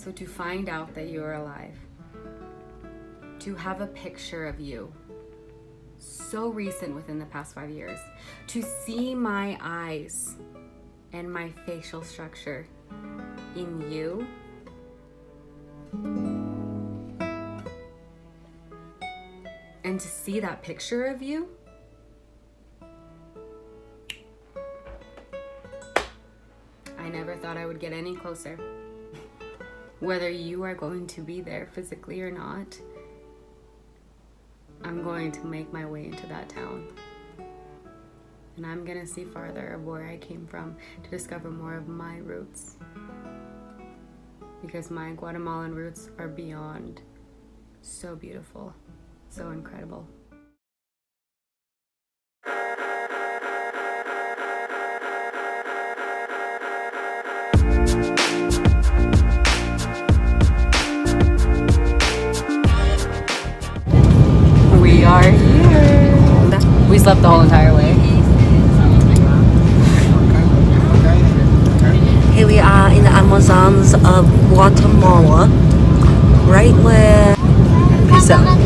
So to find out that you're alive, to have a picture of you, so recent within the past 5 years, to see my eyes and my facial structure in you, and to see that picture of you, I never thought I would get any closer. Whether you are going to be there physically or not, I'm going to make my way into that town. And I'm gonna see farther of where I came from to discover more of my roots. Because my Guatemalan roots are beyond so beautiful, so incredible. We are here. We slept the whole entire way. Here we are in the Amazons of Guatemala, right where... Peace out.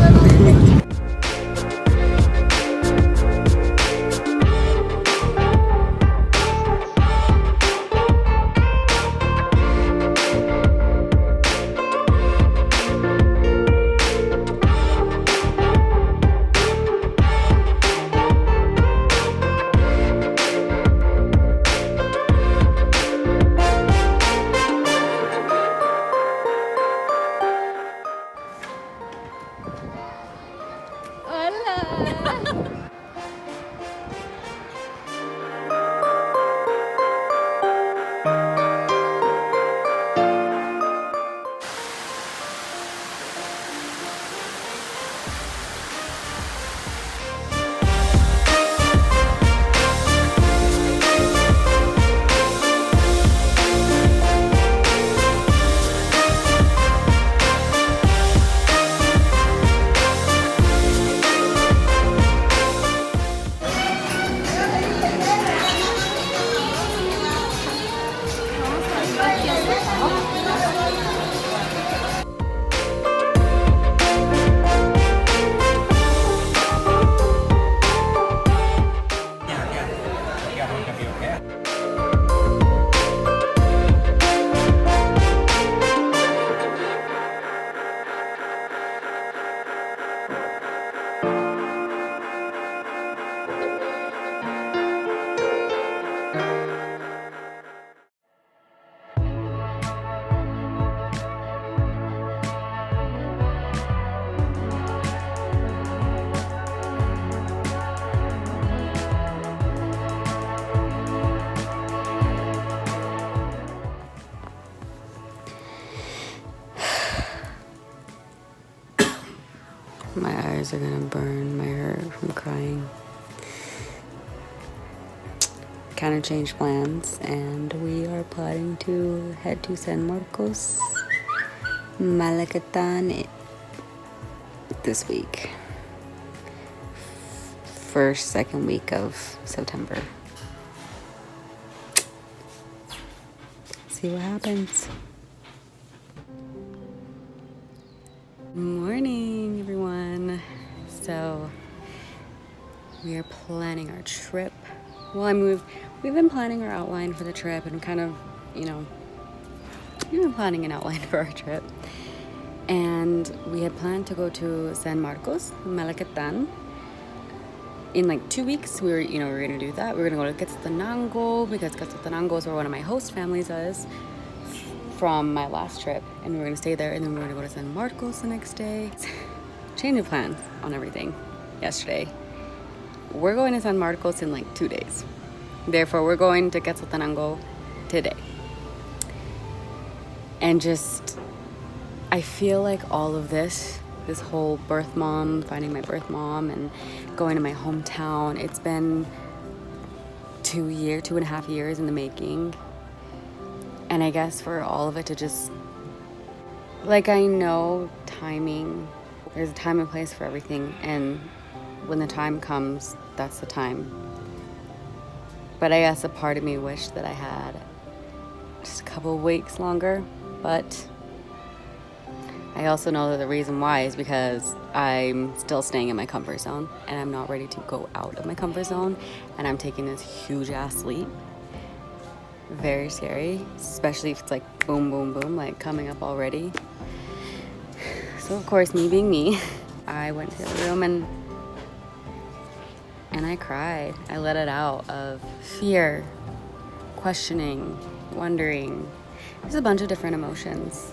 My eyes are gonna burn, my hair from crying. Kind of changed plans, and we are planning to head to San Marcos, Malacatan this week. First, second week of September. See what happens. Morning, everyone. So we are planning our trip. Well, I mean, we've been planning our outline for the trip, and kind of, we've been planning an outline for our trip. And we had planned to go to San Marcos, Malacatan. In like 2 weeks, we were gonna do that. We were gonna go to Quetzaltenango, because Quetzaltenango is where one of my host families is from my last trip, and we were gonna stay there, and then we were gonna go to San Marcos the next day. Change of plans on everything yesterday. We're going to San Marcos in like 2 days. Therefore, we're going to Quetzaltenango today. And I feel like all of this whole birth mom, finding my birth mom, and going to my hometown, it's been 2.5 years in the making. And I guess for all of it to just, like, I know timing, there's a time and place for everything, and when the time comes, that's the time. But I guess a part of me wished that I had just a couple weeks longer, but I also know that the reason why is because I'm still staying in my comfort zone and I'm not ready to go out of my comfort zone, and I'm taking this huge ass leap. Very scary, especially if it's like boom, boom, boom, like coming up already. So of course, me being me, I went to the room and I cried. I let it out of fear, questioning, wondering. There's a bunch of different emotions.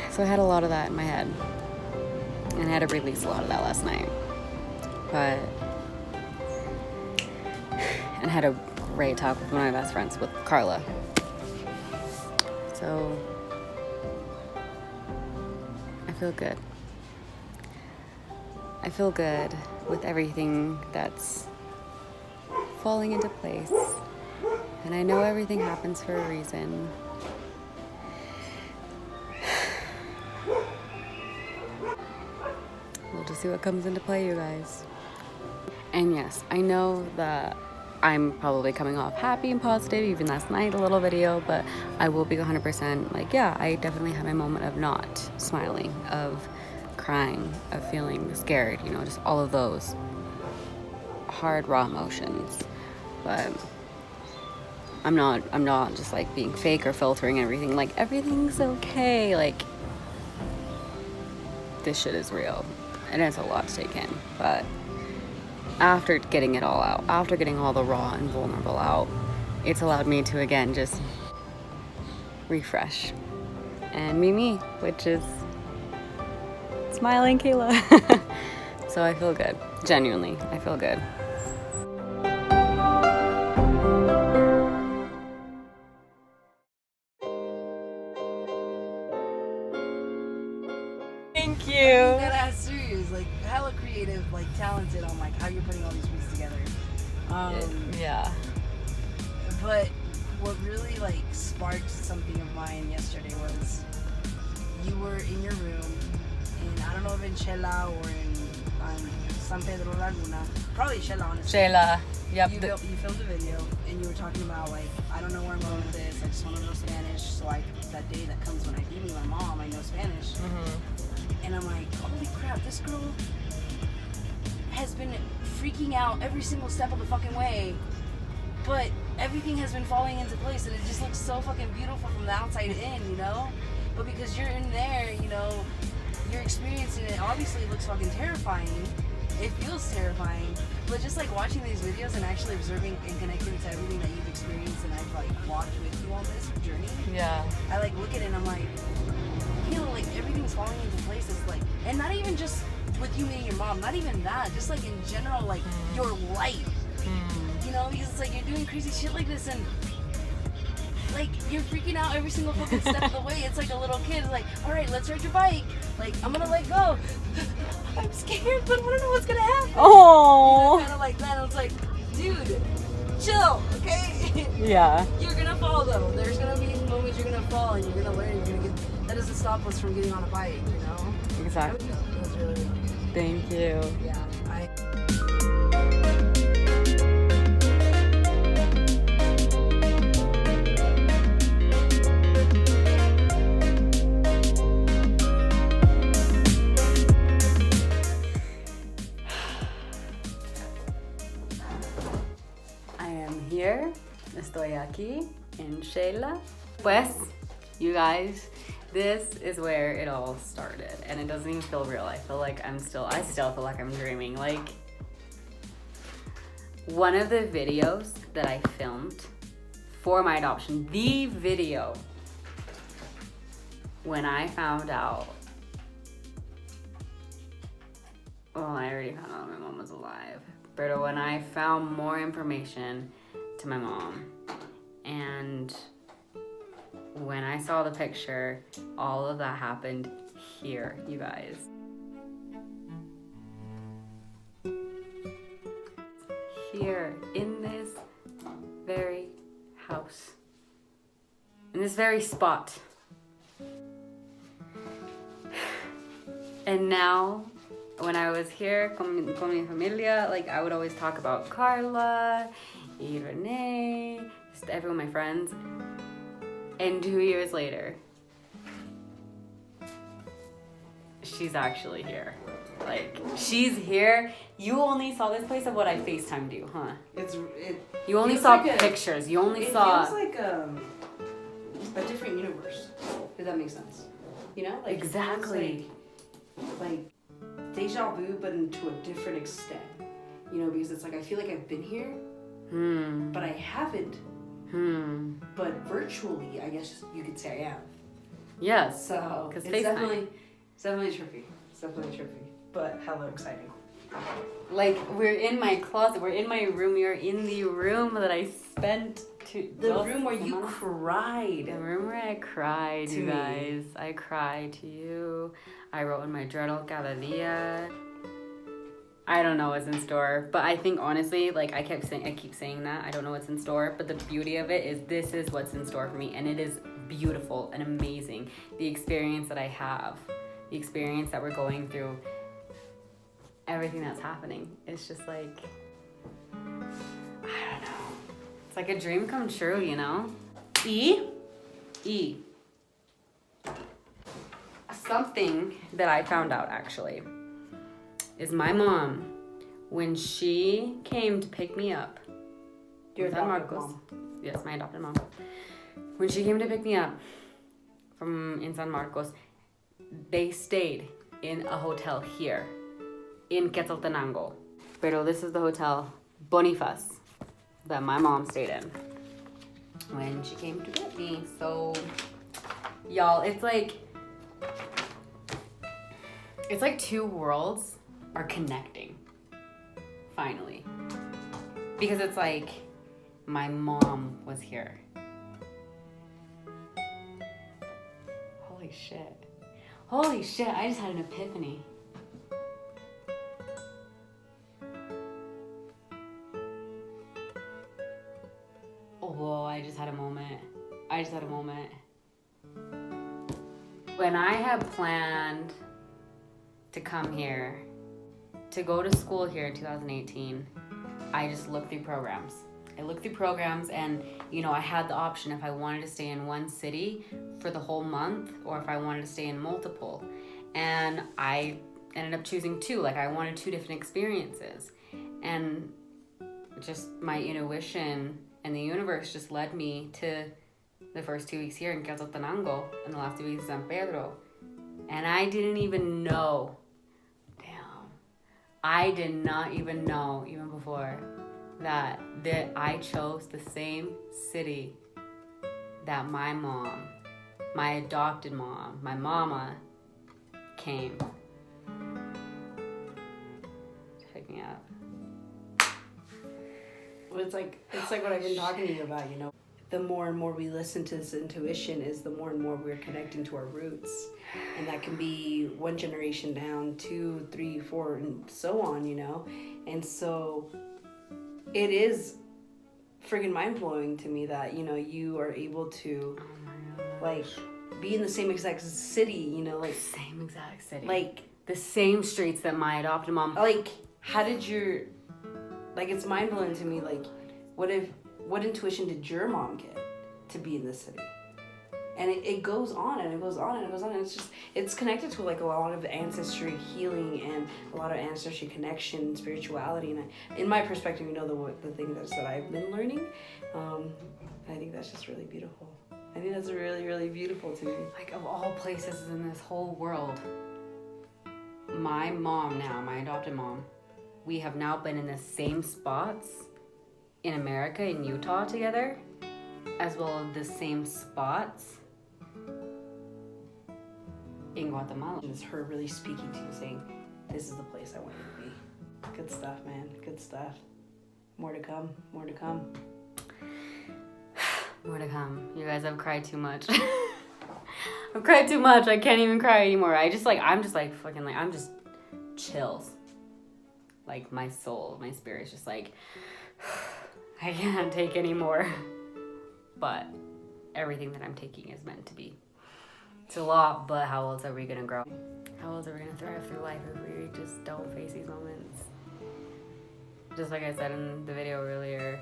So I had a lot of that in my head, and I had to release a lot of that last night. But, and had a great talk with one of my best friends, with Karla. So I feel good. I feel good with everything that's falling into place. And I know everything happens for a reason. We'll just see what comes into play, you guys. And yes, I know that I'm probably coming off happy and positive, even last night, a little video, but I will be 100% like, yeah, I definitely had my moment of not smiling, of crying, of feeling scared, you know, just all of those hard, raw emotions. But I'm not just like being fake or filtering everything. Like, everything's okay. Like, this shit is real. And it's a lot to take in. But after getting it all out, after getting all the raw and vulnerable out, it's allowed me to again just refresh and be me, which is smiling Kayla. So I feel good. Genuinely, I feel good. Thank you. That ass serious, like hella creative, like talented on like how you're putting all these pieces together. Yeah. But what really like sparked something of mine yesterday was you were in your room, and I don't know if in Chela or in San Pedro Laguna, probably Chela, honestly. Shayla. Yep. You filmed a video and you were talking about like, I don't know where I'm going with this. I just want to know Spanish, so that day that comes when I be with my mom, I know Spanish. Mm-hmm. And I'm like, holy crap, this girl has been freaking out every single step of the fucking way, but everything has been falling into place, and it just looks so fucking beautiful from the outside in, you know? But because you're in there, you know, you're experiencing it. Obviously it looks fucking terrifying. It feels terrifying. But just like watching these videos and actually observing and connecting to everything that you've experienced and I've like walked with you on this journey. Yeah. I like look at it and I'm like, you know, like everything's falling into place. It's like, and not even just with you meeting your mom, not even that, just like in general, like your life. You know, because it's like you're doing crazy shit like this and like you're freaking out every single fucking step of the way. It's like a little kid, like, all right, let's ride your bike. Like, I'm gonna let go. I'm scared, but I don't know what's gonna happen. Oh. Kind of like that. I was like, dude, chill, okay? Yeah. You're gonna fall though. There's gonna be moments you're gonna fall and you're gonna learn. You're gonna get. That doesn't stop us from getting on a bike, you know? Exactly. That was really. Thank you. Yeah. Here, estoy aquí en Sheila. Pues, you guys, this is where it all started, and it doesn't even feel real. I still feel like I'm dreaming. Like, one of the videos that I filmed for my adoption, the video, when I found out, well, I already found out my mom was alive, but when I found more information to my mom, and when I saw the picture, all of that happened here, you guys. Here, in this very house, in this very spot. And now when I was here con mi familia, like I would always talk about Karla, y René, just everyone, my friends. And 2 years later, she's actually here. Like, she's here. You only saw this place of what I FaceTimed you, huh? You only saw like pictures. You only saw... It feels like a different universe, if that makes sense. You know? Like, exactly. Like deja vu, but to a different extent. You know, because it's like, I feel like I've been here, but I haven't. But virtually, I guess you could say I am. Yes. So it's definitely trippy. It's definitely trippy, but hella exciting. Like, we're in my closet. We're in my room. We are in the room that I spent the room where you cried. The room where I cried, you guys. I cried to you. I wrote in my journal cada día. I don't know what's in store, but I think honestly, like I keep saying that I don't know what's in store, but the beauty of it is this is what's in store for me, and it is beautiful and amazing. The experience that I have, the experience that we're going through, everything that's happening. It's just like, I don't know. It's like a dream come true, you know? Something that I found out actually is my mom, when she came to pick me up. Your adopted mom. Yes, my adopted mom. When she came to pick me up in San Marcos, they stayed in a hotel here in Quetzaltenango. Pero this is the hotel Bonifaz that my mom stayed in when she came to get me. So, y'all, it's like two worlds are connecting finally, because it's like my mom was here. Holy shit, I just had an epiphany. Whoa, I just had a moment. When I had planned to come here, to go to school here in 2018, I just looked through programs. And, you know, I had the option if I wanted to stay in one city for the whole month or if I wanted to stay in multiple. And I ended up choosing 2. Like, I wanted 2 different experiences. And just my intuition and the universe just led me to the first 2 weeks here in Quetzaltenango and the last 2 weeks in San Pedro. And I didn't even know. I did not even know, even before, that I chose the same city that my mom, my adopted mom, my mama, came to pick me up. Well, it's like what I've been talking to you about, you know. The more and more we listen to this intuition is the more and more we're connecting to our roots. And that can be 1 generation down, 2, 3, 4, and so on, you know. And so it is friggin' mind-blowing to me that, you know, you are able to, like, be in the same exact city, you know, like... Same exact city. Like... The same streets that my adopted mom... Like, how did your... Like, it's mind-blowing to me, like, what intuition did your mom get to be in this city? And it goes on and it goes on and it goes on. And it's connected to like a lot of ancestry healing and a lot of ancestry connection, spirituality. And in my perspective, you know, the thing that I've been learning, I think that's just really beautiful. I think that's really, really beautiful to me. Like, of all places in this whole world, my mom now, my adopted mom, we have now been in the same spots in America, in Utah together, as well as the same spots in Guatemala. It's her really speaking to you, saying, this is the place I want you to be. Good stuff, man. Good stuff. More to come. More to come. More to come. You guys, I've cried too much. I've cried too much. I can't even cry anymore. I'm just chills. Like, my soul, my spirit's just like, I can't take anymore. But everything that I'm taking is meant to be. It's a lot, but how else are we gonna grow? How else are we gonna thrive through life if we just don't face these moments? Just like I said in the video earlier,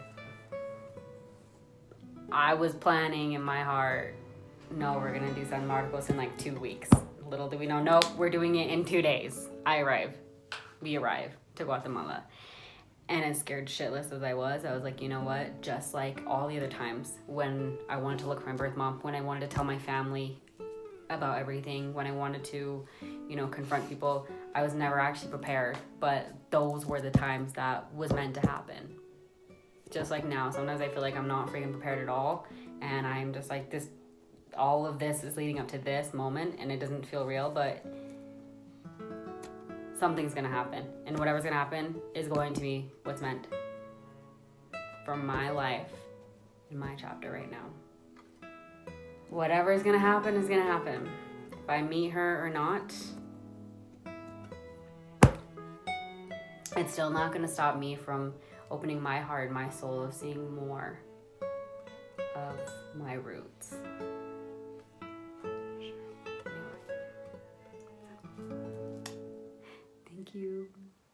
I was planning in my heart, no, we're gonna do San Marcos in like 2 weeks. Little do we know, nope, we're doing it in 2 days. We arrive to Guatemala. And as scared shitless as I was like, you know what? Just like all the other times when I wanted to look for my birth mom, when I wanted to tell my family about everything, when I wanted to, you know, confront people, I was never actually prepared. But those were the times that was meant to happen. Just like now, sometimes I feel like I'm not freaking prepared at all. And I'm just like, all of this is leading up to this moment and it doesn't feel real, but something's gonna happen. And whatever's gonna happen is going to be what's meant for my life in my chapter right now. Whatever is gonna happen is gonna happen. If I meet her or not, it's still not gonna stop me from opening my heart, my soul, of seeing more of my roots. Thank you.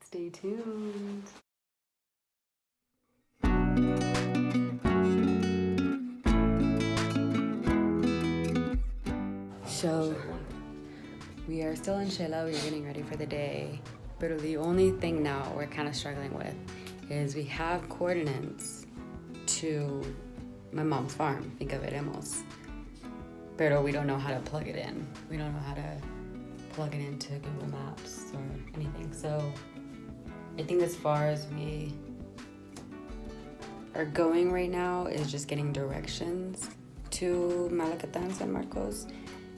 Stay tuned. So we are still in Shela. We're getting ready for the day. But the only thing now we're kind of struggling with is we have coordinates to my mom's farm, Finca Veremos. Pero we don't know how to plug it in. We don't know how to plug it into Google Maps or anything. So I think as far as we are going right now is just getting directions to Malacatan, San Marcos.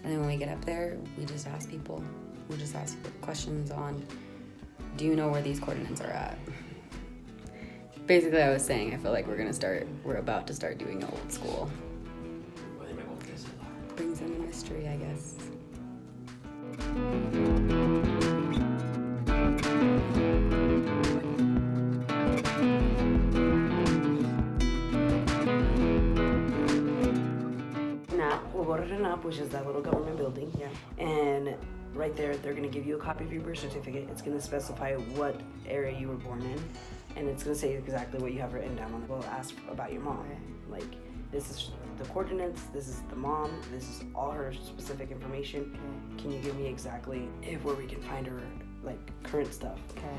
And then when we get up there, we just ask people. We'll just ask questions on, do you know where these coordinates are at? Basically, I was saying, I feel like we're about to start doing old school. Brings in the mystery, I guess. We'll go to RENAP, which is that little government building. Yeah. And right there, they're going to give you a copy of your birth certificate. It's going to specify what area you were born in. And it's going to say exactly what you have written down on it. We'll ask about your mom. Okay. Like, this is the coordinates, this is the mom, this is all her specific information. Okay. Can you give me exactly where we can find her, like, current stuff? Okay.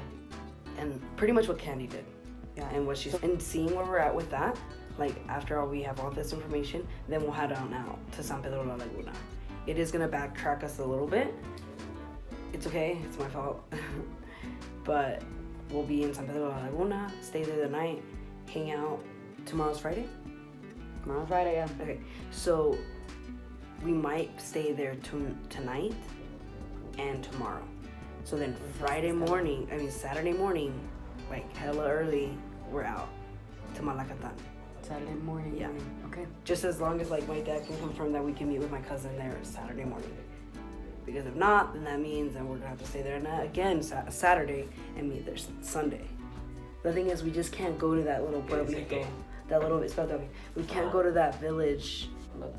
And pretty much what Candy did. Yeah. And what she's, and seeing where we're at with that, like, after all we have all this information, then we'll head on out to San Pedro La Laguna. It is gonna backtrack us a little bit. It's okay, it's my fault. But we'll be in San Pedro La Laguna, stay there the night, hang out. Tomorrow's Friday? Tomorrow's Friday, yeah. Okay, so we might stay there tonight and tomorrow. So then Saturday morning, like hella early, we're out to Malacatan. Saturday morning. Yeah. Okay. Just as long as like my dad can confirm that we can meet with my cousin there Saturday morning. Because if not, then that means that we're gonna have to stay there again Saturday and meet there Sunday. The thing is, we just can't go to that little pueblito, that little, we can't go to that village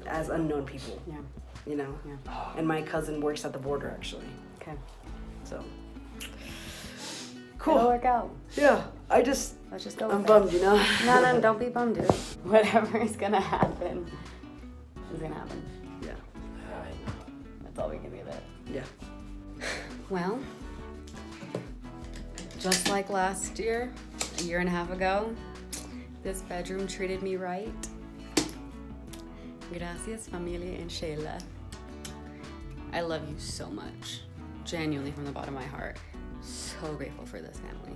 as unknown people. Yeah. You know? Yeah. And my cousin works at the border actually. Okay. So. It'll Cool. work out. Yeah. Let's just go. I'm with bummed, it. you know? No, don't be bummed, dude. Whatever is gonna happen is gonna happen. Yeah. That's all we can do with it. Yeah. Well, just like last year, a year and a half ago, this bedroom treated me right. Gracias, familia en Shela. I love you so much. Genuinely from the bottom of my heart. So grateful for this family.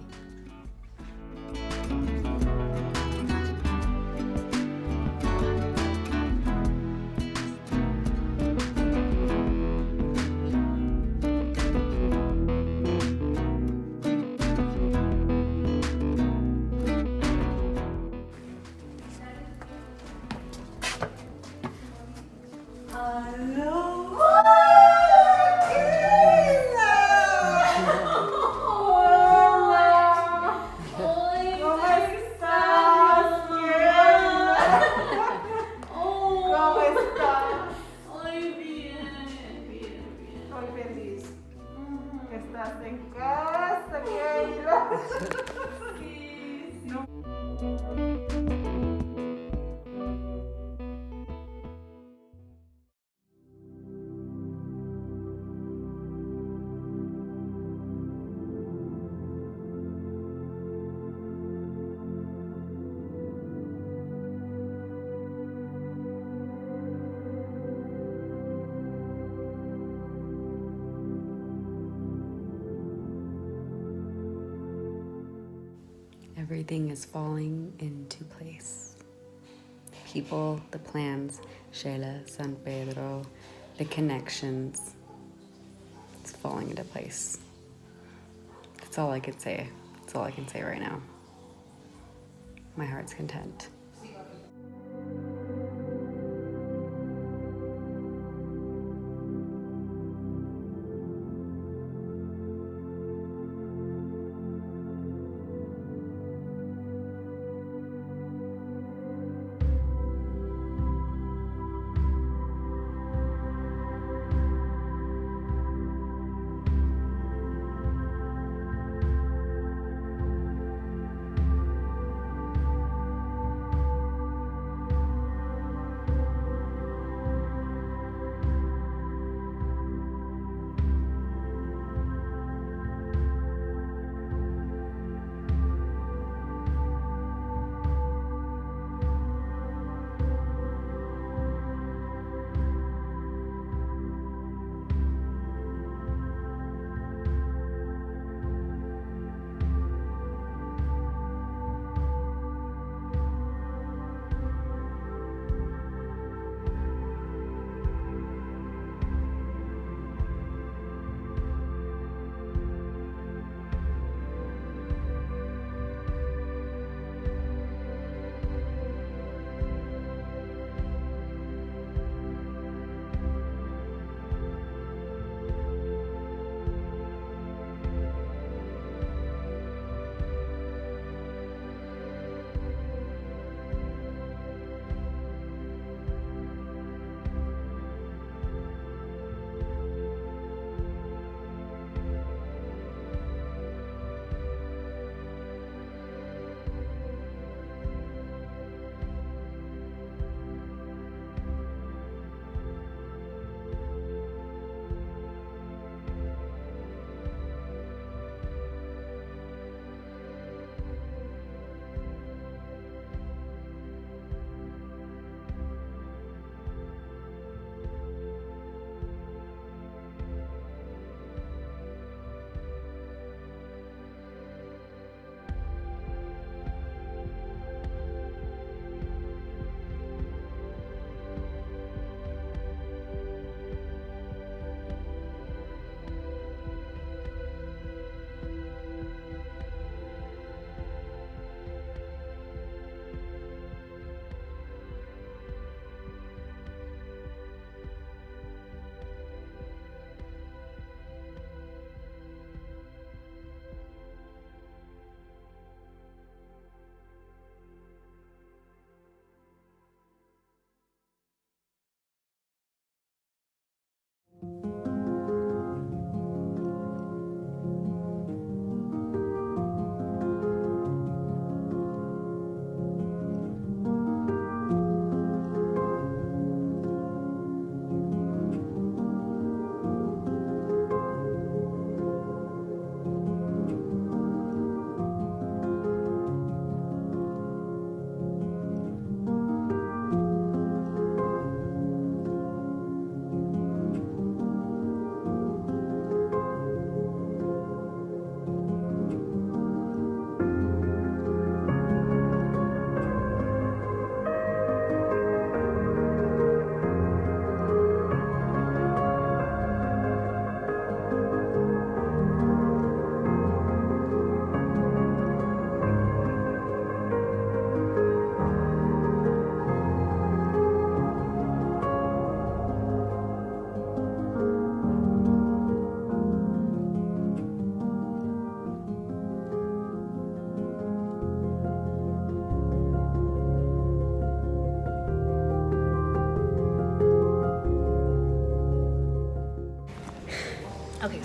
casa, Everything is falling into place. People, the plans, Sheila, San Pedro, the connections. It's falling into place. That's all I could say. That's all I can say right now. My heart's content.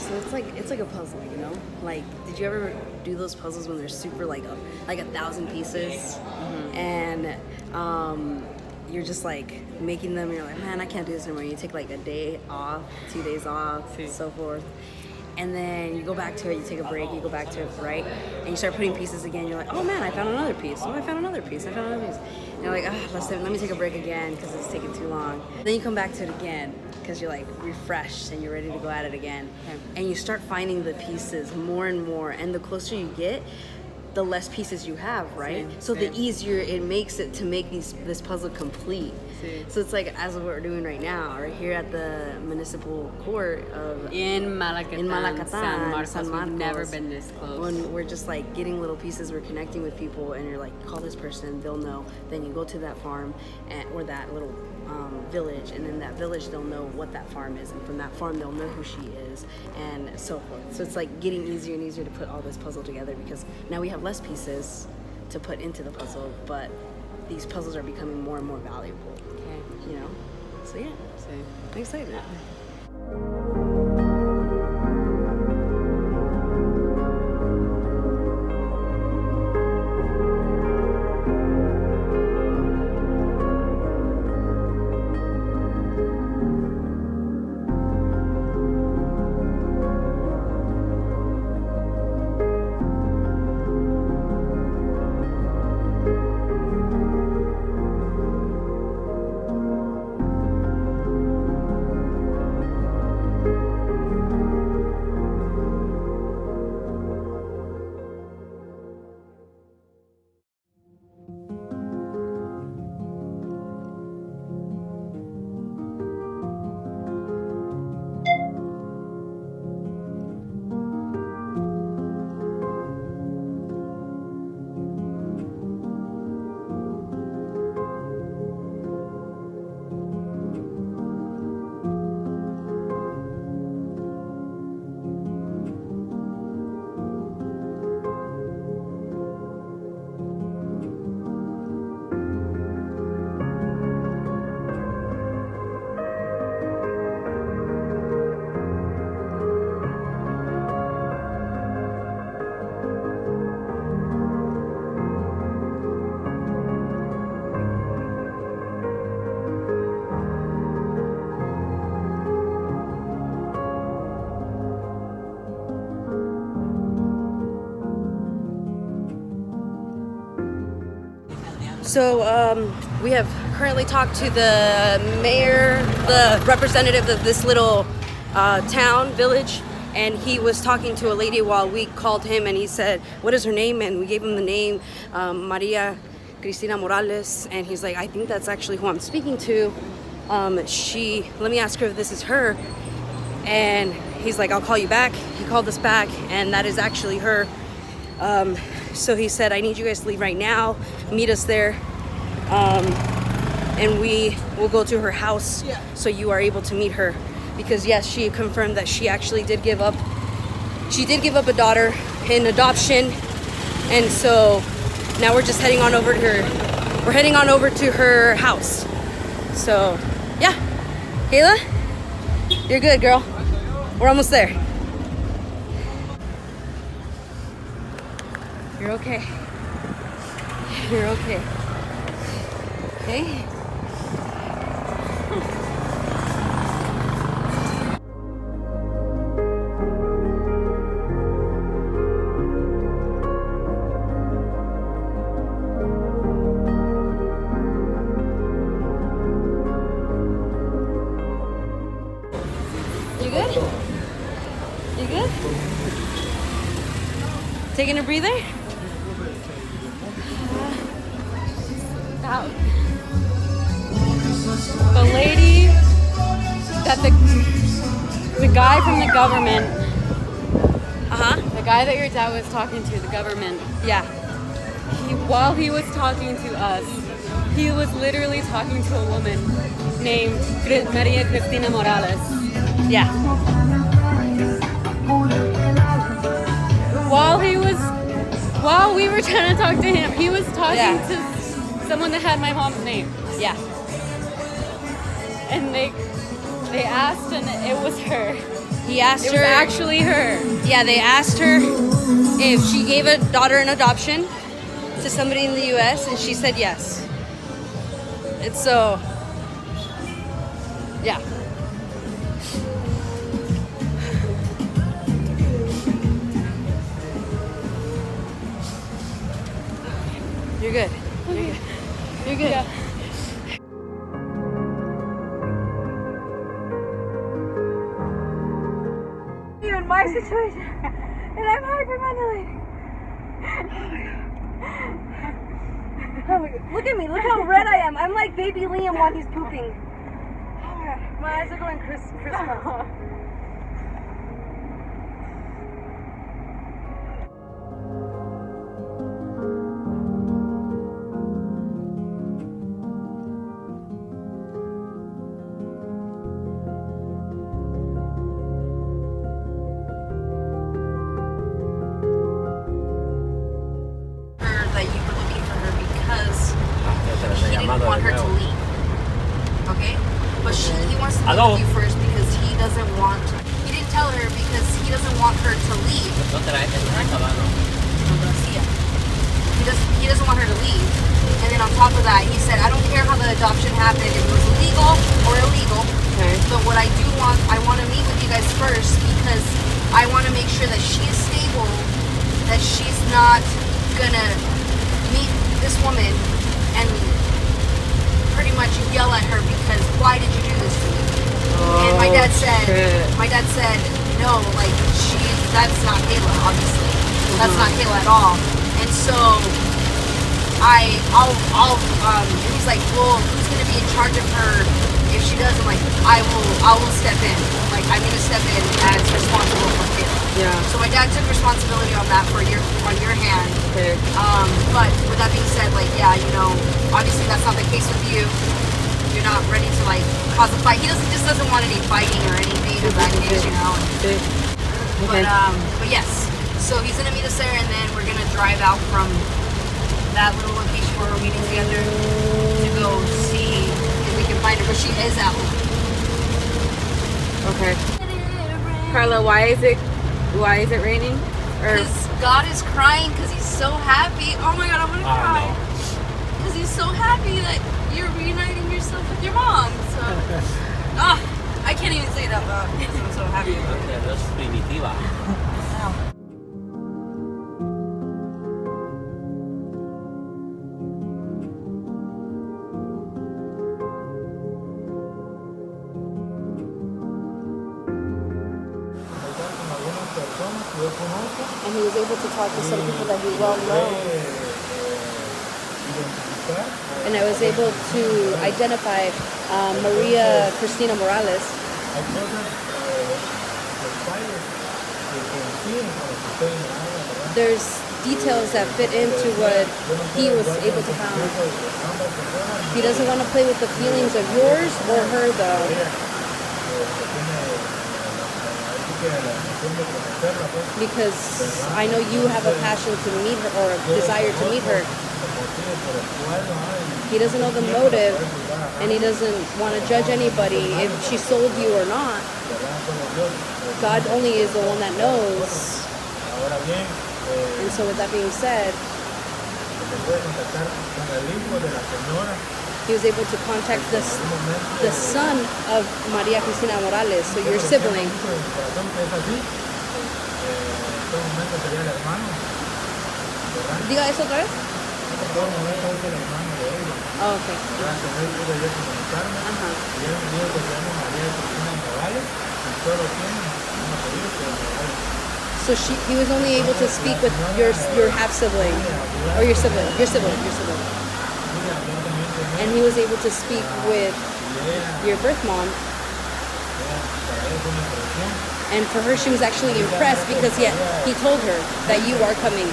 So it's like a puzzle, you know? Like, did you ever do those puzzles when they're super like 1,000 pieces, and you're just like making them, and you're like, man, I can't do this anymore. You take like a day off, 2 days off, so forth. And then you go back to it, you take a break, you go back to it, right? And you start putting pieces again. You're like, oh man, I found another piece. Oh, I found another piece. I found another piece. And you're like, let me take a break again because it's taking too long. Then you come back to it again because you're like refreshed and you're ready to go at it again. And you start finding the pieces more and more. And the closer you get, the less pieces you have, right? So the easier it makes it to make this puzzle complete. So it's like, as we're doing right now, right here at the municipal court of in Malacatan, San Marcos. We've never been this close. When we're just like getting little pieces, we're connecting with people, and you're like, call this person, they'll know. Then you go to that farm or that little village, and in that village they'll know what that farm is, and from that farm they'll know who she is, and so forth. So it's like getting easier and easier to put all this puzzle together because now we have less pieces to put into the puzzle, but these puzzles are becoming more and more valuable. Okay. You know? So yeah. I'm excited. So we have currently talked to the mayor, the representative of this little town, village, and he was talking to a lady while we called him, and he said, what is her name? And we gave him the name, Maria Cristina Morales, and he's like, I think that's actually who I'm speaking to. Let me ask her if this is her. And he's like, I'll call you back. He called us back, and that is actually her. So he said, I need you guys to leave right now, meet us there, and we will go to her house so you are able to meet her. Because yes, she confirmed that she actually did give up a daughter in adoption, and so now we're just heading on over to her house. So yeah, Kayla, you're good, girl. We're almost there. You're okay. You're okay. Okay? You good? You good? Taking a breather? The lady that the guy from the government, the guy that your dad was talking to, the government, while he was talking to us, he was literally talking to a woman named Maria Cristina Morales. Yeah. While we were trying to talk to him, he was talking to someone that had my mom's name. Yeah. And they asked, and it was her. He asked her. It was actually her. Yeah, they asked her if she gave a daughter in adoption to somebody in the U.S. and she said yes. It's so, yeah. You're good. You're good. You're good. Yeah. You're in my situation, and I'm hyperventilating. Oh my God. Look at me. Look how red I am. I'm like baby Liam while he's pooping. Oh my God. My eyes are going crisscross. That you were looking for her because he didn't want her to leave. Okay? But he wants to be with you first because he doesn't want. He didn't tell her because he doesn't want her to leave. He doesn't want her to leave. And then on top of that, he said, I don't care how the adoption happened, if it was legal or illegal. Okay. But what I do want, I want to meet with you guys first because I want to make sure that she is stable, that she's not gonna meet this woman and pretty much yell at her because why did you do this to me? And my dad said, no, like that's not Kayla, obviously. That's not Kayla at all. And so he's like, well, who's gonna be in charge of her if she does? I'm like, I will step in. Like I'm gonna step in as responsible for Kayla. Yeah. So my dad took responsibility on that on your hand. Okay. But with that being said, like yeah, obviously that's not the case with you. You're not ready to like cause a fight. He just doesn't want any fighting or anything of that case, Okay. But yes. So he's gonna meet us there, and then we're gonna drive out from that little location where we're meeting together to go see if we can find her. But she is out. Okay. Karla, why is it raining? Because God is crying because he's so happy. Oh my God, I'm gonna cry. Because he's so happy that you're reuniting yourself with your mom. So, I can't even say it out loud because I'm so happy. That's primitiva. And he was able to talk to some people that he well knows. And I was able to identify Maria Cristina Morales. There's details that fit into what he was able to find. He doesn't want to play with the feelings of yours or her though. Because I know you have a passion to meet her or a desire to meet her. He doesn't know the motive and he doesn't want to judge anybody if she sold you or not. God only is the one that knows. And so with that being said, he was able to contact the son of Maria Cristina Morales, so your sibling. Diga eso otra vez. Oh, okay. So he was only able to speak with your half sibling, or your sibling. And he was able to speak with your birth mom. And for her, she was actually impressed because he told her that you are coming.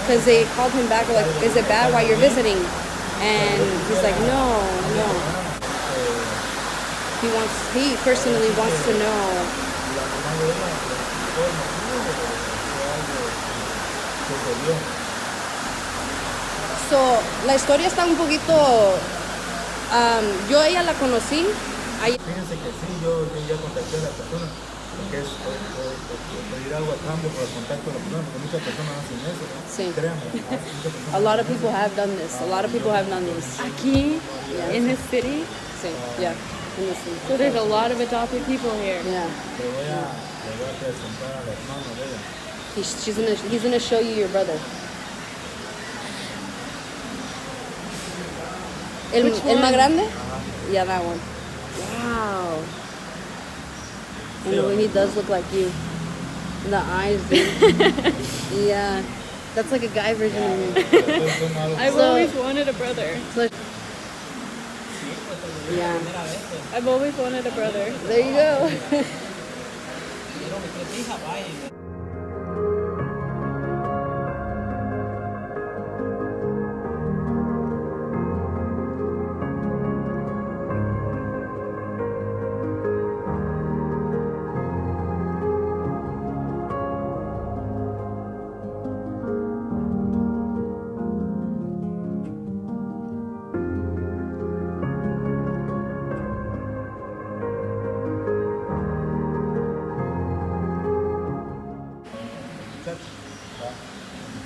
Because they called him back, like, is it bad while you're visiting? And he's like, no. He personally wants to know. So, la historia está un poquito... yo ella la conocí. Fíjense que sí, yo ya contacté a la persona, porque es pedir algo a cambio por el contacto de la persona, porque muchas personas hacen eso, ¿no? Sí. Créanme, muchas personas A lot of people have done this. A lot of people have done this. Aquí, in this city, Sí, yeah. In the city. so there's a lot of adopted people here. Yeah. le voy a presentar al hermano de ella. He's gonna show you your brother. Which El más one? grande? Yeah, that one. Wow. And the way he does look like you. And the eyes, dude. Yeah. That's like a guy version of me. I've So- always wanted a brother. So- yeah. I've always wanted a brother. There you go.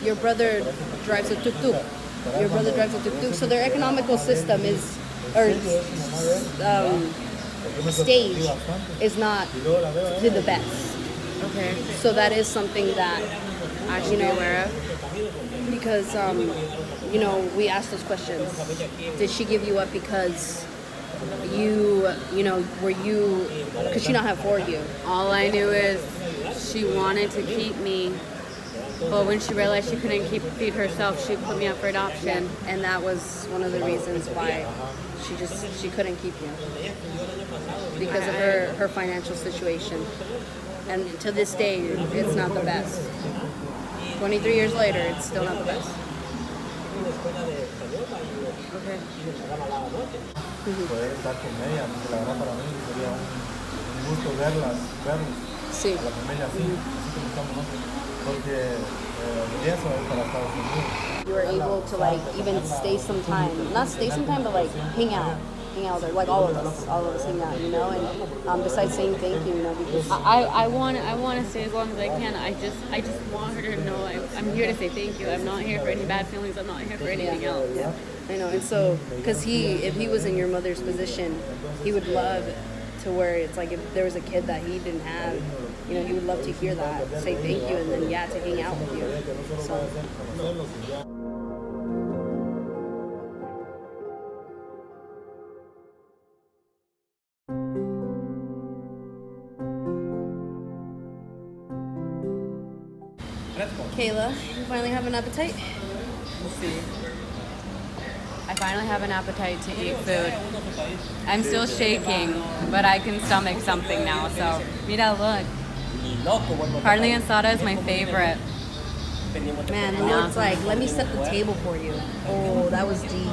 Your brother drives a tuk-tuk. Your brother drives a tuk-tuk. So their economical system is, or stage is not to the best. Okay. So that is something that I should be aware of. because we asked those questions. Did she give you up because could she not have for you? All I knew is she wanted to keep me, but when she realized she couldn't feed herself, she put me up for adoption. And that was one of the reasons why she couldn't keep you, because of her financial situation. And to this day, it's not the best. 23 years later, it's still not the best. Okay. Poder estar con ella, porque la verdad para mí sería un gusto verlos, Sí. a la familia así como estamos nosotros, porque eso es para Estados Unidos. You were able to even stay some time, not stay some time, but hang out with her, like all of us hang out, and besides saying thank you, because I want to stay as long as I can. I just want her to know I'm here to say thank you. I'm not here for any bad feelings. I'm not here for anything else. Yeah, I know. And so, because if he was in your mother's position, he would love to where it's like if there was a kid that he didn't have, he would love to hear that, say thank you, and then to hang out with you. So. Kayla, you finally have an appetite? We'll see. I finally have an appetite to eat food. I'm still shaking, but I can stomach something now. So, mira, look. Carne asada is my favorite. Man, now it's like, let me set the table for you. Oh, that was deep.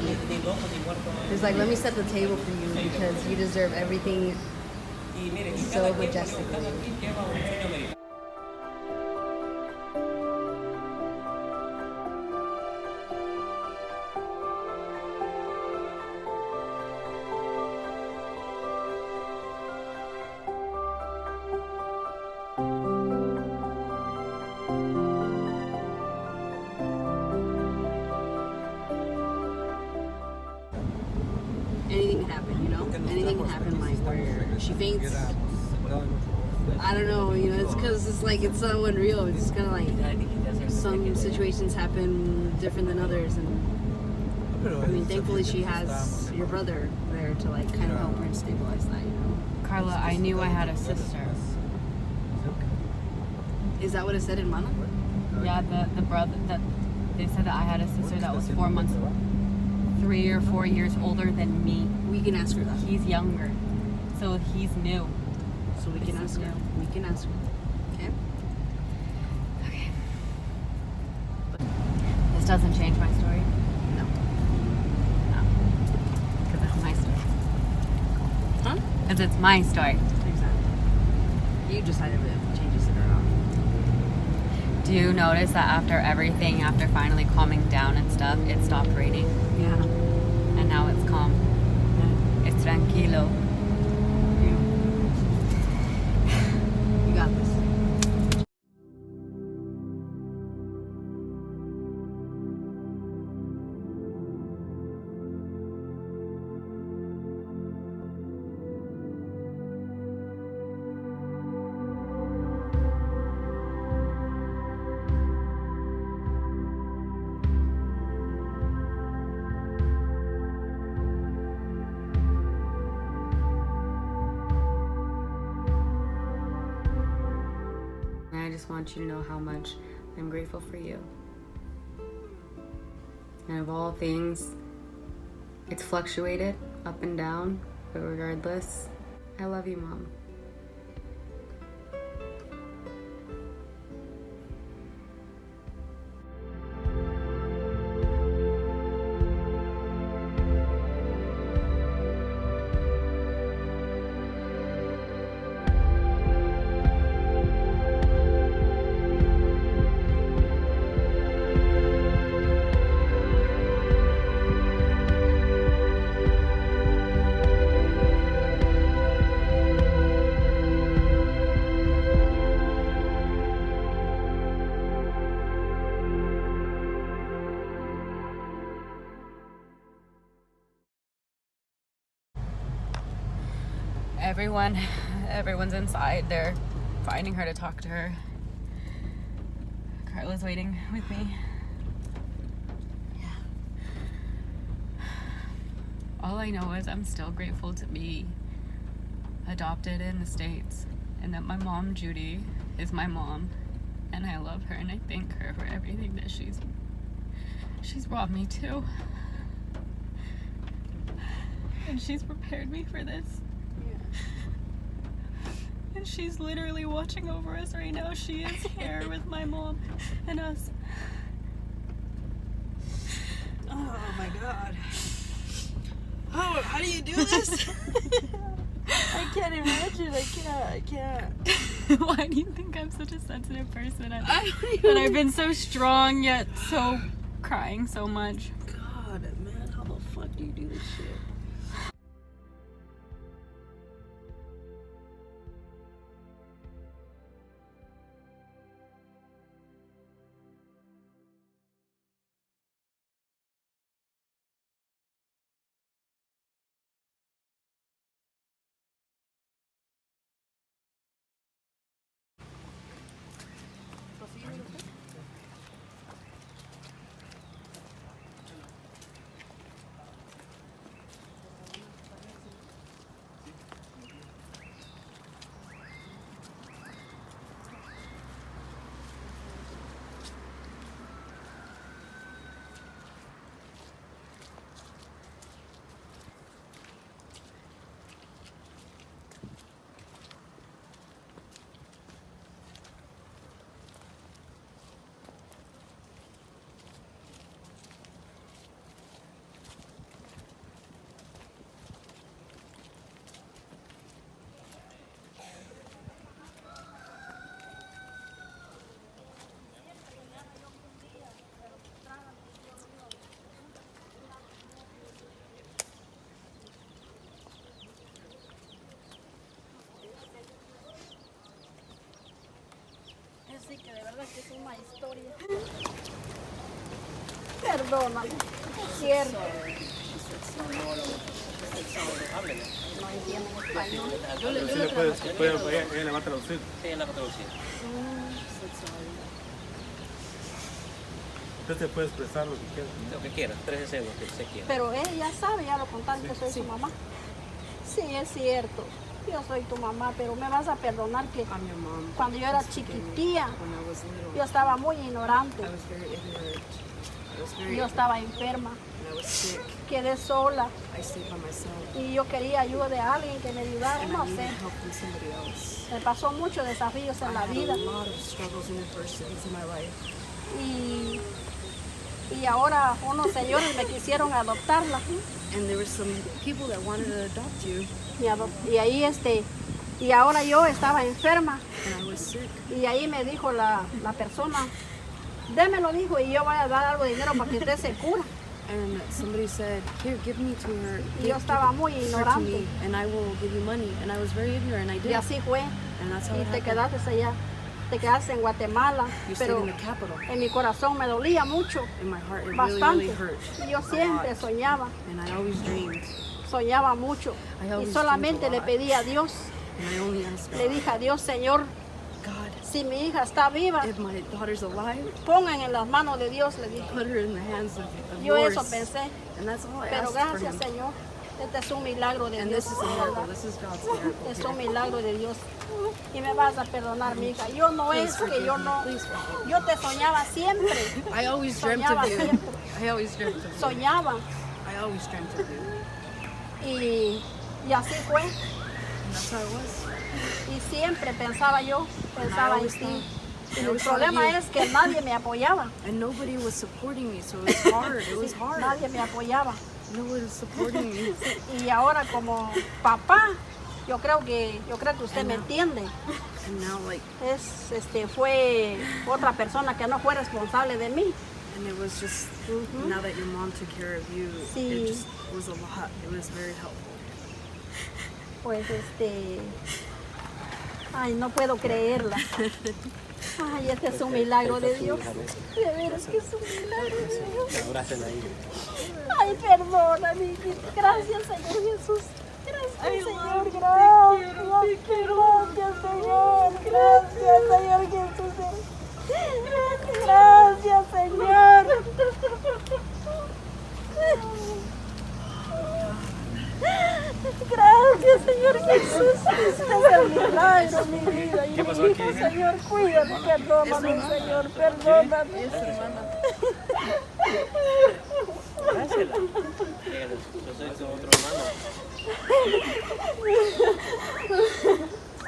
It's like, let me set the table for you because you deserve everything so majestically. Anything can happen, Anything can happen, like where she faints. I don't know, it's because it's like it's so unreal. It's just kind of like some situations happen different than others, and I mean, thankfully she has your brother there to kind of help her stabilize that. Carla, I knew I had a sister. Is that what it said in Mana? Yeah, the brother that they said that I had a sister that was 4 months, 3 or 4 years older than me. We can ask her that. He's younger, so he's new. So we can ask her. We can ask her. Okay. Okay. This doesn't change my story. No. No. Because it's my story. Huh? Because it's my story. Exactly. You decided if it changes it or not. Do you notice that after everything, after finally calming down and stuff, it stopped raining? Yeah. And now it's calm. Yeah. It's tranquilo. You got this. And I just want you to know how much I'm grateful for you. And of all things, it's fluctuated up and down, but regardless, I love you, Mom. Everyone's inside. They're finding her to talk to her. Karla's waiting with me. Yeah. All I know is I'm still grateful to be adopted in the States, and that my mom, Judy, is my mom, and I love her, and I thank her for everything that she's brought me to. And she's prepared me for this. And she's literally watching over us right now. She is here with my mom and us. Oh my God. Oh, how do you do this? I can't imagine. I can't. Why do you think I'm such a sensitive person? That I've been so strong yet so crying so much. God, man, how the fuck do you do this shit? Sí, que de verdad que es una historia. Perdóname, es cierto. No entiendo español. Sí le puede, ella le va a traducir. Sí, él la va a traducir. Usted se puede expresar lo que quiera. Lo que quiera, 13 segundos, que se quiera. Pero ella ya sabe, ya lo contaste que soy su mamá. Sí, es cierto. Yo soy tu mamá, pero me vas a perdonar que I'm your mom. cuando yo era chiquitilla, When I was little, yo estaba muy ignorante. I was very ignorant. I was very Yo estaba enferma, and I was sick. quedé sola I stayed by myself. y yo quería ayuda de alguien que me ayudara, And no I sé. needed help from somebody else. Me pasó muchos desafíos en I la had vida a lot of struggles and adversities in my life. y ahora unos señores me quisieron adoptarla. And there were some people that wanted to adopt you. Y ahí Y ahora yo estaba enferma. and I was sick. Y ahí me dijo la persona, démelo, dijo, y yo voy a dar algo de dinero para que usted se cura. And somebody said, "Here, give me to her. Y yo estaba muy Her to ignorante. me, and I will give you money." And I was very ignorant. I did. Y así fue. And that's how Y it te happened. quedaste allá. Te quedaste en Guatemala. You stayed Pero in the capital. en mi corazón me dolía mucho. In my heart, it really, Bastante. really hurt. Y yo siempre soñaba. And I always dreamed. Soñaba mucho. I Y always solamente dreamed le a lot. pedí a Dios. And I only asked Le God, dije a Dios, Señor, God, si mi hija está viva, if my daughter's alive, pongan en las manos de Dios, le dije. put her in the hands of Yo yours. eso pensé. And that's all I Pero asked for gracias, him. Señor. Este es un milagro de And Dios. this is a miracle. This is God's miracle. Es here. un milagro de Dios. Y me vas a perdonar, mi hija. Yo no es Please que forgive yo me. no. Please forgive me. Yo te soñaba siempre. I always dreamt of Soñaba you. siempre. I always dreamt of you. Soñaba. I always dreamt of you. Y así fue. And that's how it was. Y siempre pensaba yo, pensaba en always ti. thought- Y I el always thought of problema you. es que nadie me apoyaba. And nobody was supporting me, so it was hard. It was hard. Nadie me apoyaba. No one was supporting me. Y ahora como papá, yo creo que usted me entiende. And now, like, Fue otra persona que no fue responsable de mí. and it was just, now that your mom took care of you, Sí. it just was a lot. It was very helpful. Pues ay, no puedo creerla. Ay, este es un milagro de Dios. De veras que es un milagro de Dios. Ay, perdona, mi hijita. Gracias, Señor Jesús. Gracias, Señor. Gracias. Gracias, Señor. Gracias, Señor Jesús. Gracias, Señor. Gracias, Señor Jesús. Este es el milagro, mi vida. Y mi hijo, Señor, cuídame, perdóname, Señor, perdóname. Dásela. Dígale, yo soy tu otro hermano.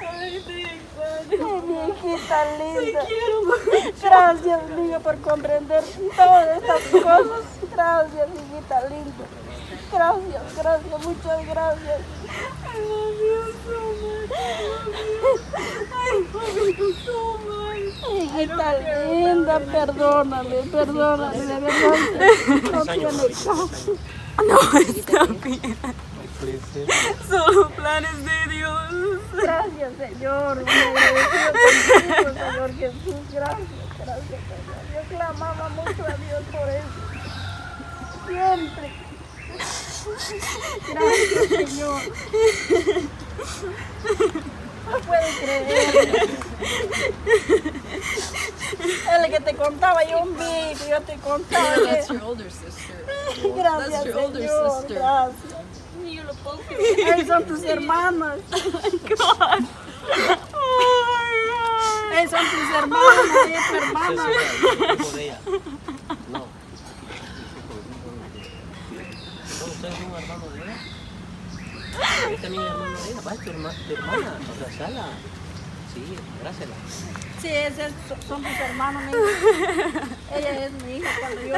Ay, mi hijita linda. Gracias, niño, por comprender todas estas cosas. Gracias, hijita linda. Gracias, muchas gracias. I love you so much. Hijita linda, perdóname, de verdad. No tiene caso. No, está bien. Solo planes de Dios. Gracias, Señor. Me agradecido contigo, Señor Jesús. Gracias, Señor. Yo clamaba mucho a Dios por eso. Siempre. Gracias, Señor. No puedo creer. El que te contaba yo un video, yo te contaba. That's your older sister. Gracias, That's your older Señor. sister. Gracias. Yo lo puedo creer. Ellos son tus hermanos. God. Ellos son tus hermanos, ella es tu hermana. Hijo de ella. No. No, usted es un hermano de ella. Yo también es hermano de ella. Va, es tu hermana. Abrazala. Sí, abrázala. Sí, son tus hermanos, mi hija. Ella es mi hija. Cuando yo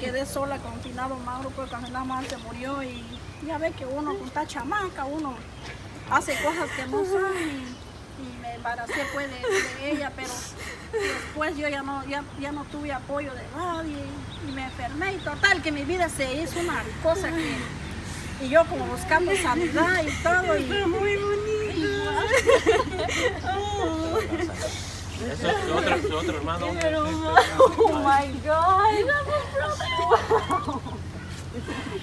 quedé sola con Finado Mauro, porque nada más se murió y ya ve que uno con esta chamaca, uno hace cosas que no son y me embaracé pues de ella, pero después yo ya no tuve apoyo de nadie y me enfermé y total que mi vida se hizo una cosa que y yo como buscando sanidad y todo y muy bonito. Eso es su otro hermano. Oh my God.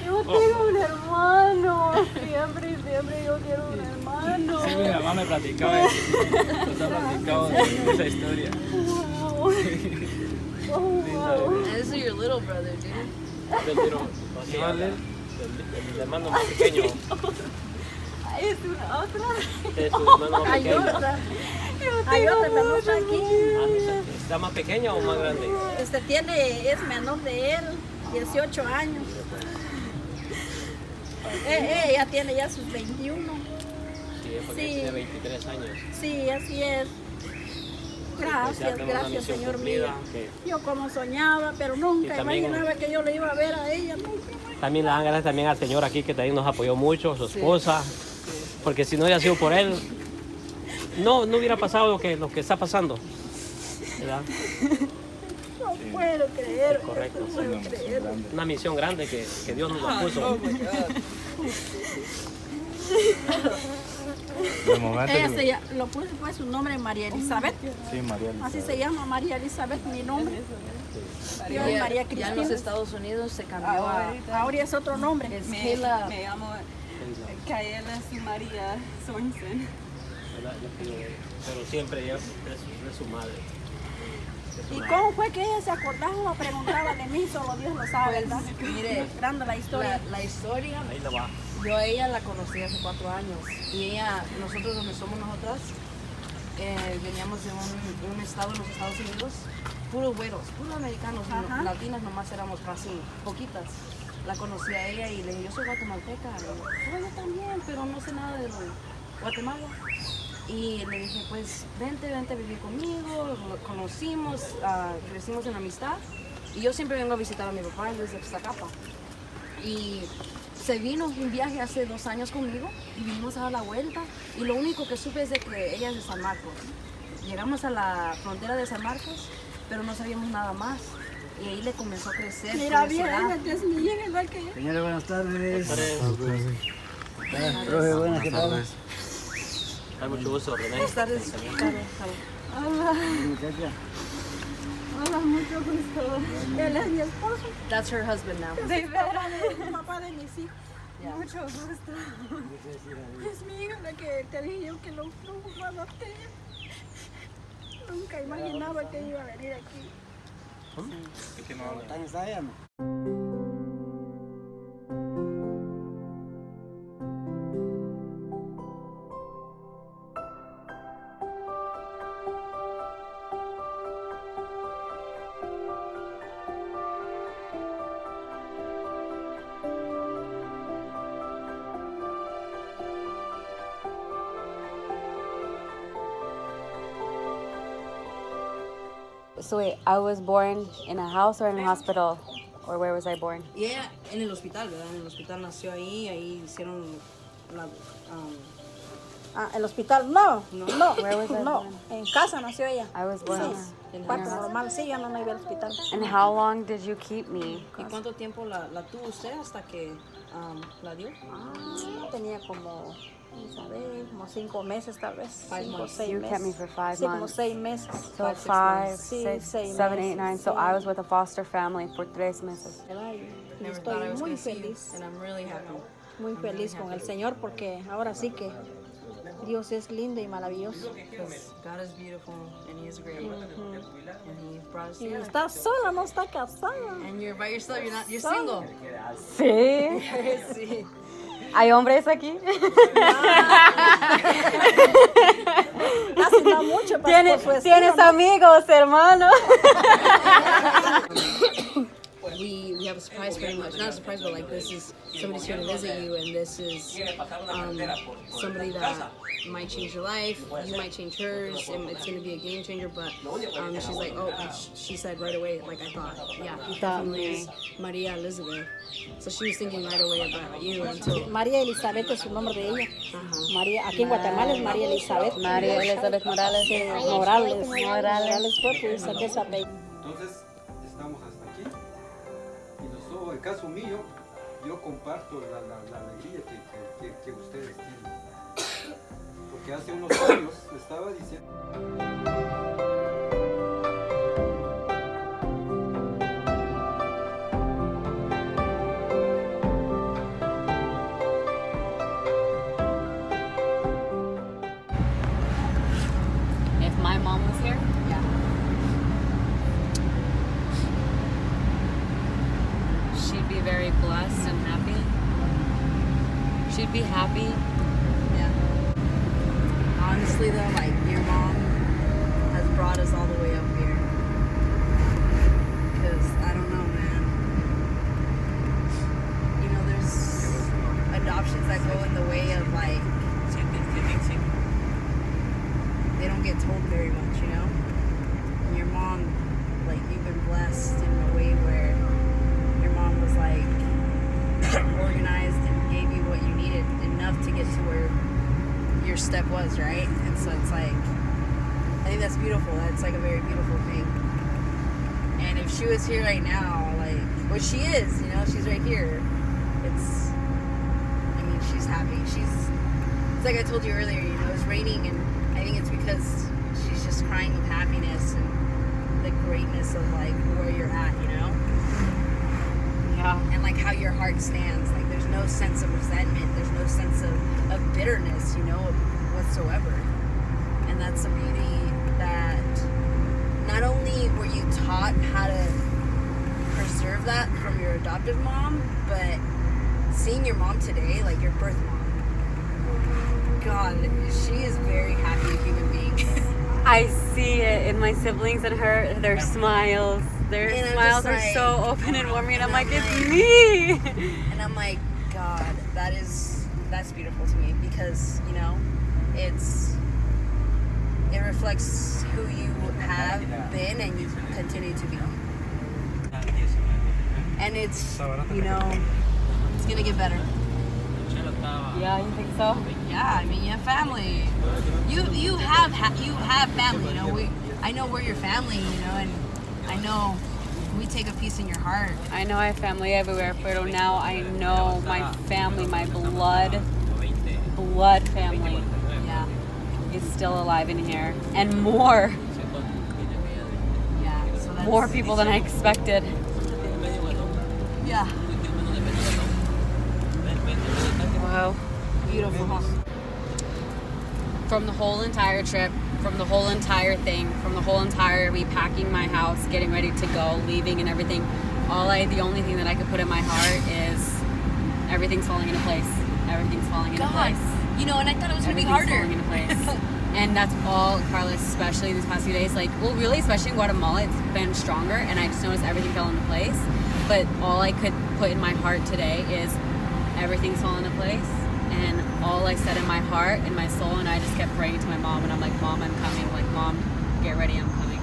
Yo tengo un hermano. Siempre yo quiero un hermano. Sí, mi mamá me platicaba eso. Nos ha platicado de esa historia. Wow. Oh, wow. This is your little brother, dude. Del tiro. ¿Qué vale? El hermano más pequeño. Ahí es una otra. Es su hermano más Hay pequeño. otra. Hay otra, pero no está aquí. ¿Está más pequeña o más grande? Es menor de él, 18 años. Ella tiene ya sus 21. Sí, porque Sí. tiene 23 años. Sí, así es. Gracias, Señor mío. Yo como soñaba, pero nunca Y también- imaginaba que yo le iba a ver a ella. Nunca. También le dan gracias también al Señor aquí que también nos apoyó mucho, su esposa. Porque si no hubiera sido por él, no hubiera pasado lo que está pasando. ¿Verdad? No puedo creer. Correcto. No puedo creer. Una misión grande que Dios nos la puso. De momento. Ella lo puso fue su nombre María Elizabeth. Sí, María Así Elizabeth. se llama María Elizabeth, mi nombre. Yo Ya, María ya Cristina. en los Estados Unidos se cambió a... Ahora es otro nombre. Es Me Kayla. llamo Karla María Sorensen. ¿Verdad? Pero siempre ella es su madre. ¿Y cómo fue que ella se acordaba o preguntaba de mí? Solo Dios lo sabe, ¿verdad? Mire, Grande la historia. la historia, Ahí la va. yo a ella la conocí hace 4 años. Y ella, nosotros donde somos nosotras, veníamos de un estado en los Estados Unidos, puros güeros, puros americanos, Ajá. latinas nomás éramos casi poquitas. La conocí a ella y le dije, yo soy guatemalteca. Y yo también, pero no sé nada de Guatemala. Y le dije, pues vente a vivir conmigo, lo conocimos, crecimos en amistad. Y yo siempre vengo a visitar a mi papá desde Zacapa. Y se vino un viaje hace 2 años conmigo y vinimos a dar la vuelta. Y lo único que supe es de que ella es de San Marcos. Llegamos a la frontera de San Marcos, pero no sabíamos nada más. Y ahí le comenzó a crecer. Mira bien, curiosidad. ella es mi hija, igual que yo. Señores, buenas tardes. Profe, Profe, buenas, ¿qué tal? hay mucho gusto, René. Buenas tardes. Pensamiento. Muchacha. Hola, mucho gusto. Él es mi esposo. That's her husband now. Papá de mis hijos. Mucho gusto. Es mi hija la que te dije yo que lo adopté. Nunca imaginaba que iba a venir aquí. ¿Están ensayando? So wait, I was born in a house or in a hospital? Or where was I born? Y ella en el hospital, ¿verdad? En el hospital nació ahí hicieron la... ¿El hospital? No, No. no, Where was I no. born? En casa nació ella. I was born. Sí, parto normal, sí, yo no iba al hospital. And how long did you keep me? ¿Y cuánto tiempo la tuvo usted hasta que la dio? Tenía como, vamos a ver, como 5 meses tal vez. 5 o 6 You meses. kept me for 5 Sí, como months. 6 meses. So 5, 6 5, Sí, 6, 6 7, 8, 9. meses, So sí. I was with a foster family for 3 meses. ¿Verdad? Y Never thought I estoy was muy gonna see you, feliz, and I'm really happy. muy feliz con el Señor porque ahora sí que Dios es lindo y maravilloso. Because God is beautiful and He is great, and He brought us Y together. está sola, no está casada. And you're by yourself. You're single. Sí. Sí. ¿Hay hombres aquí? Casi no mucho, pero por su estilo, ¿Tienes ¿no? amigos, hermano? We have a surprise pretty much. Not a surprise, but like this is somebody's here to visit you, and this is somebody that might change your life. You might change hers, and it's gonna be a game changer. But she's like, oh, she said right away, like I thought, yeah, he definitely is Maria Elizabeth. So she was thinking right away about you until. María Elizabeth es su nombre de ella. Ajá. María, aquí en Guatemala es María Elizabeth. María Elizabeth Morales. Morales fue, pues saqué esa apellido. Entonces, estamos hasta aquí. Y nosotros, el caso mío, yo comparto la alegría que ustedes tienen. Porque hace unos años estaba diciendo... If my mom was here, Yeah. she'd be very blessed and happy. She'd be happy. Yeah. Honestly though, like your mom has brought us all the way up here. Cause I don't know, man. You know, there's adoptions that go in the way of like they don't get told very much, you know? And your mom, like you've been blessed in a way where your mom was like organized and gave you what you needed enough to get to where you're your step was, right? And so it's like, I think that's beautiful. That's like a very beautiful thing. And if she was here right now, like, well, she is, you know, she's right here. It's, I mean, she's happy. It's like I told you earlier, you know, it's raining, and I think it's because she's just crying with happiness and the greatness of like where you're at, you know? Yeah. And like how your heart stands. Like there's no sense of resentment, there's no sense of bitterness, you know, whatsoever. And that's the beauty that not only were you taught how to preserve that from your adoptive mom, but seeing your mom today, like your birth mom, God, she is a very happy human being. I see it in my siblings and her, their smiles. Their And I'm smiles just are like- so open and warming, and I'm like, I'm it's like- me. And I'm like, God, that's beautiful to me, because, you know, it reflects who you have been and you continue to be. And it's, you know, it's gonna get better. Yeah, you think so? Yeah, I mean, you have family. You have family. You know, I know we're your family. You know, and I know we take a piece in your heart. I know I have family everywhere, but now I know my family, my blood family, Yeah, is still alive in here, and more yeah. So that's, more people than I expected. Yeah, Wow. beautiful. Huh? From the whole entire trip, from the whole entire thing, from the whole entire me packing my house, getting ready to go, leaving and everything, the only thing that I could put in my heart is everything's falling into place. Everything's falling into God, place. you know, and I thought it was gonna be Everything's harder. falling into place. And that's all, Karla, especially these past few days, like, well, really, especially in Guatemala, it's been stronger, and I just noticed everything fell into place. But all I could put in my heart today is everything's falling into place. And all I said in my heart and my soul, and I just kept praying to my mom, and I'm like, Mom, I'm coming. I'm like, Mom, get ready, I'm coming.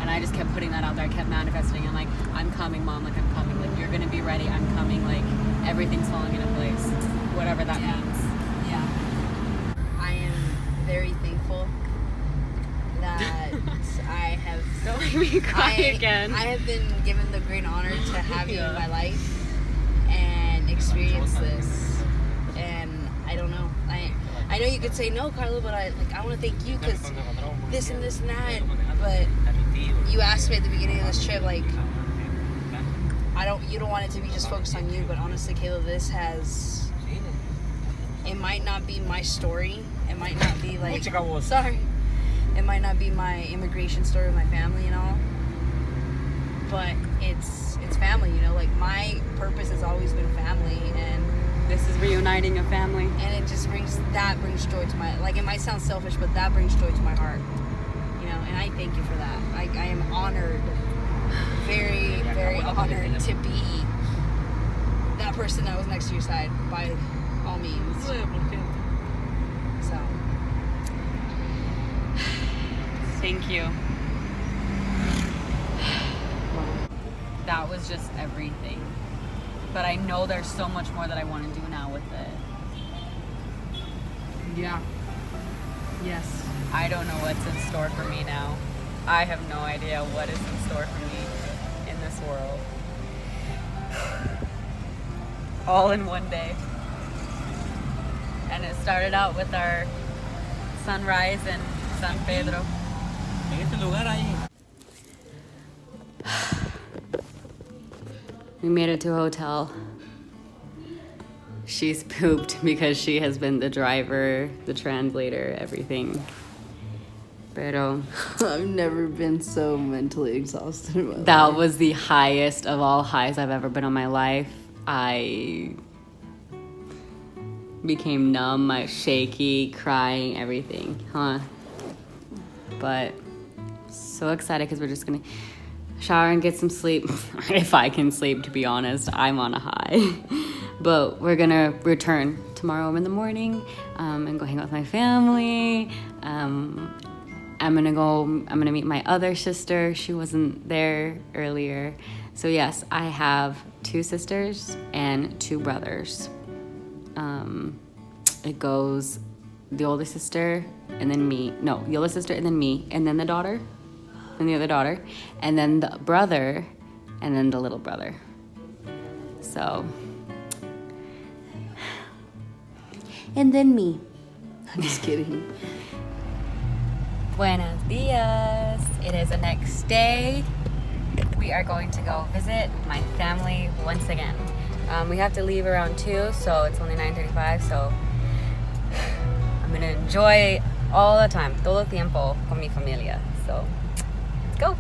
And I just kept putting that out there. I kept manifesting. I'm like, I'm coming, Mom, like, I'm coming. Like, you're gonna be ready, I'm coming. Like, everything's falling into place, whatever that means. Yeah. I am very thankful that I have. Don't make me cry again. I have been given the great honor to have you in my life and experience this. And I don't know. I know you could say no, Karla, but I want to thank you because this and this and that. But you asked me at the beginning of this trip, like, you don't want it to be just focused on you, but honestly, Kayla, it might not be my story. It might not be like, sorry. It might not be my immigration story with my family and all, but it's family, you know, like my purpose has always been family, and This is reuniting a family. it just brings joy to my, like, it might sound selfish, but that brings joy to my heart, you know, and I thank you for that. I am honored, very, very honored to be that person that was next to your side, by all means. So, Thank you. That was just everything. But I know there's so much more that I want to do now with it. yeah. Yes. I don't know what's in store for me now. I have no idea what is in store for me in this world. All in one day. And it started out with our sunrise in San Pedro. En este lugar ahí. We made it to a hotel. She's pooped because she has been the driver, the translator, everything. Pero I've never been so mentally exhausted in my life. that was the highest of all highs I've ever been in my life. I became numb, I was shaky, crying, everything, huh? But so excited because we're just gonna shower and get some sleep. If I can sleep, to be honest, I'm on a high. But we're gonna return tomorrow in the morning and go hang out with my family. I'm gonna meet my other sister. She wasn't there earlier. So yes, I have 2 sisters and 2 brothers. It goes the oldest sister, and then me. No, the oldest sister, and then me, and then the daughter, and the other daughter, and then the brother, and then the little brother. So, and then me. I'm just kidding. Buenos dias. It is the next day. We are going to go visit my family once again. We have to leave around 2, so it's only 9:35, so I'm gonna enjoy all the time, todo el tiempo con mi familia. So, let's go.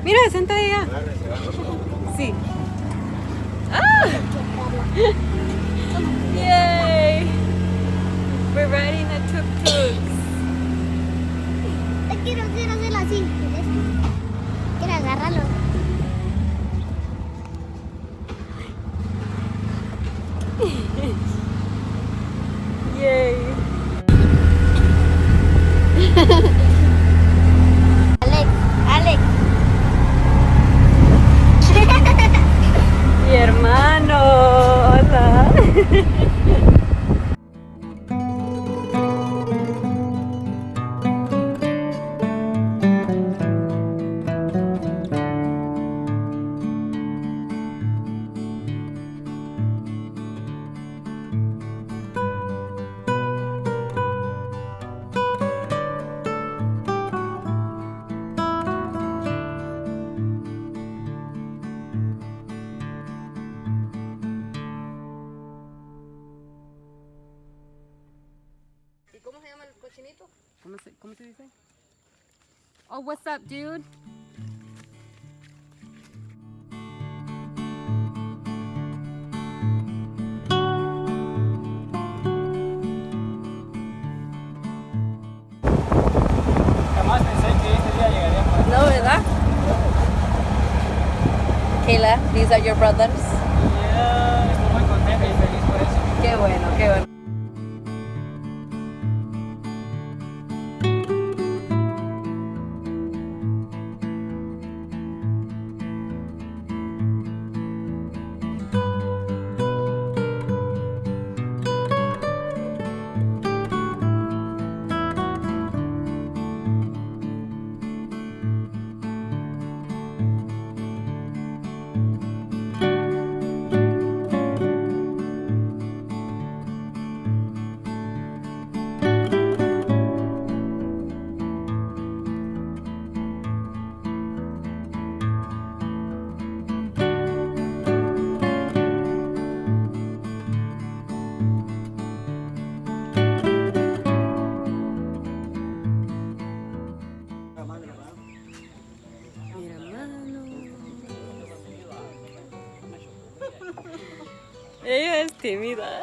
Mira, senta allá. Sí. Ah! Yay! We're riding the tuk-tuks. Quiero hacerlo así. Quiero agarrarlo. Yay! Alex. Mi hermano, hola. ¿Cómo se dice? Oh, what's up, dude? Jamás pensé que este día llegaría para No, ¿verdad? Kayla, these are your brothers. Estoy muy contenta y feliz por eso. Qué bueno, qué bueno. Ella es tímida.